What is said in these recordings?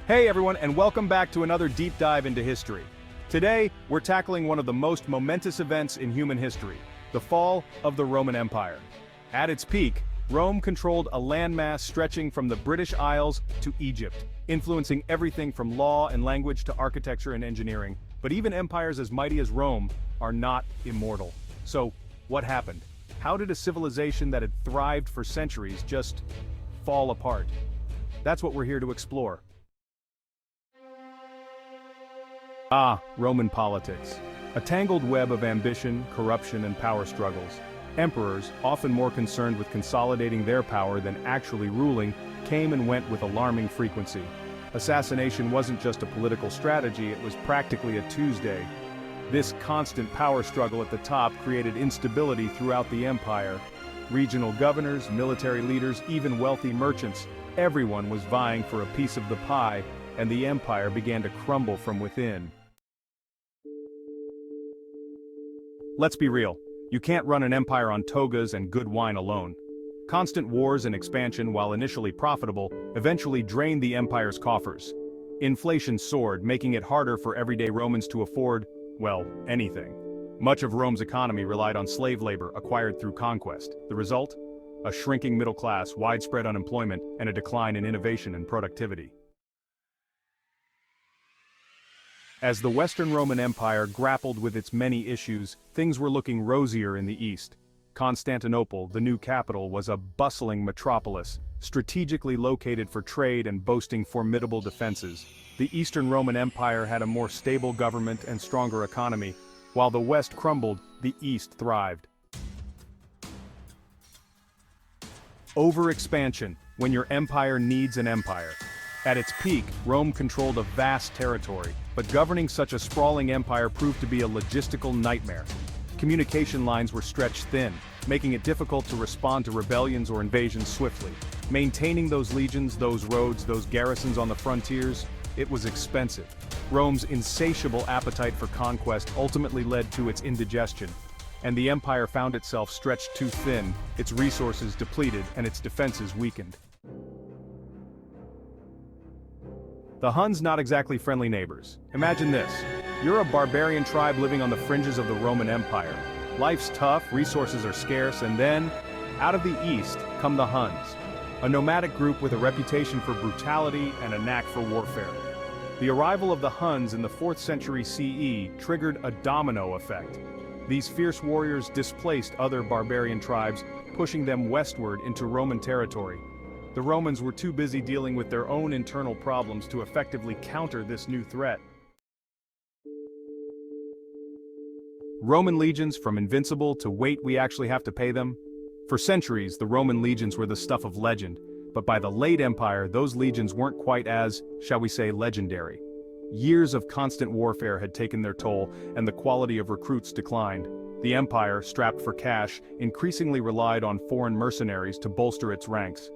Hey everyone, and welcome back to another deep dive into history. Today, we're tackling one of the most momentous events in human history, the fall of the Roman Empire. At its peak, Rome controlled a landmass stretching from the British Isles to Egypt, influencing everything from law and language to architecture and engineering. But even empires as mighty as Rome are not immortal. So, what happened? How did a civilization that had thrived for centuries just fall apart? That's what we're here to explore. Roman politics. A tangled web of ambition, corruption, and power struggles. Emperors, often more concerned with consolidating their power than actually ruling, came and went with alarming frequency. Assassination wasn't just a political strategy, it was practically a Tuesday. This constant power struggle at the top created instability throughout the empire. Regional governors, military leaders, even wealthy merchants, everyone was vying for a piece of the pie, and the empire began to crumble from within. Let's be real, you can't run an empire on togas and good wine alone. Constant wars and expansion, while initially profitable, eventually drained the empire's coffers. Inflation soared, making it harder for everyday Romans to afford, well, anything. Much of Rome's economy relied on slave labor acquired through conquest. The result? A shrinking middle class, widespread unemployment, and a decline in innovation and productivity. As the Western Roman Empire grappled with its many issues, things were looking rosier in the east. Constantinople, the new capital, was a bustling metropolis, strategically located for trade and boasting formidable defenses. The Eastern Roman Empire had a more stable government and stronger economy. While the West crumbled, the East thrived. Overexpansion, when your empire needs an empire. At its peak, Rome controlled a vast territory, but governing such a sprawling empire proved to be a logistical nightmare. Communication lines were stretched thin, making it difficult to respond to rebellions or invasions swiftly. Maintaining those legions, those roads, those garrisons on the frontiers, it was expensive. Rome's insatiable appetite for conquest ultimately led to its indigestion, and the empire found itself stretched too thin, its resources depleted, and its defenses weakened. The Huns, not exactly friendly neighbors. Imagine this. You're a barbarian tribe living on the fringes of the Roman Empire. Life's tough, resources are scarce, and then, out of the east, come the Huns. A nomadic group with a reputation for brutality and a knack for warfare. The arrival of the Huns in the 4th century CE triggered a domino effect. These fierce warriors displaced other barbarian tribes, pushing them westward into Roman territory. The Romans were too busy dealing with their own internal problems to effectively counter this new threat. Roman legions, from Invincible to wait we actually have to pay them. For centuries, the Roman legions were the stuff of legend, but by the late Empire, those legions weren't quite as, shall we say, legendary. Years of constant warfare had taken their toll, and the quality of recruits declined. The Empire, strapped for cash, increasingly relied on foreign mercenaries to bolster its ranks.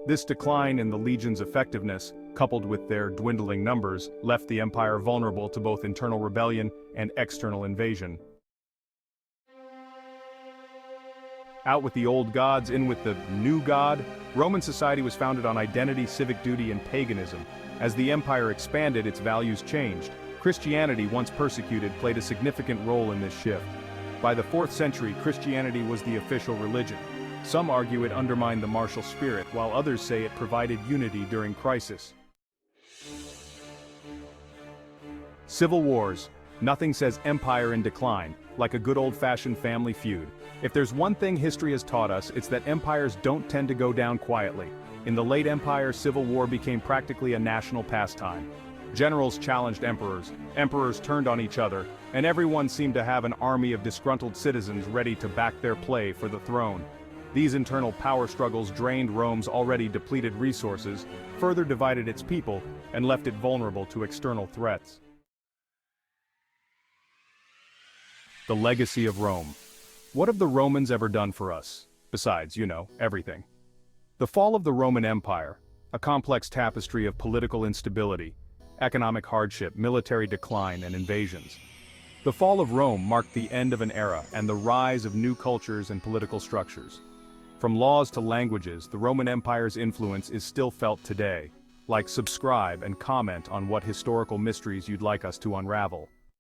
This decline in the legion's effectiveness, coupled with their dwindling numbers, left the empire vulnerable to both internal rebellion and external invasion. Out with the old gods, in with the new god, Roman society was founded on identity, civic duty, and paganism. As the empire expanded, its values changed. Christianity, once persecuted, played a significant role in this shift. By the 4th century, Christianity was the official religion. Some argue it undermined the martial spirit, while others say it provided unity during crisis. Civil wars. Nothing says empire in decline, like a good old-fashioned family feud. If there's one thing history has taught us, it's that empires don't tend to go down quietly. In the late empire, civil war became practically a national pastime. Generals challenged emperors, emperors turned on each other, and everyone seemed to have an army of disgruntled citizens ready to back their play for the throne. These internal power struggles drained Rome's already depleted resources, further divided its people, and left it vulnerable to external threats. The legacy of Rome. What have the Romans ever done for us? Besides, everything. The fall of the Roman Empire, a complex tapestry of political instability, economic hardship, military decline, and invasions. The fall of Rome marked the end of an era and the rise of new cultures and political structures. From laws to languages, the Roman Empire's influence is still felt today. Like, subscribe, and comment on what historical mysteries you'd like us to unravel.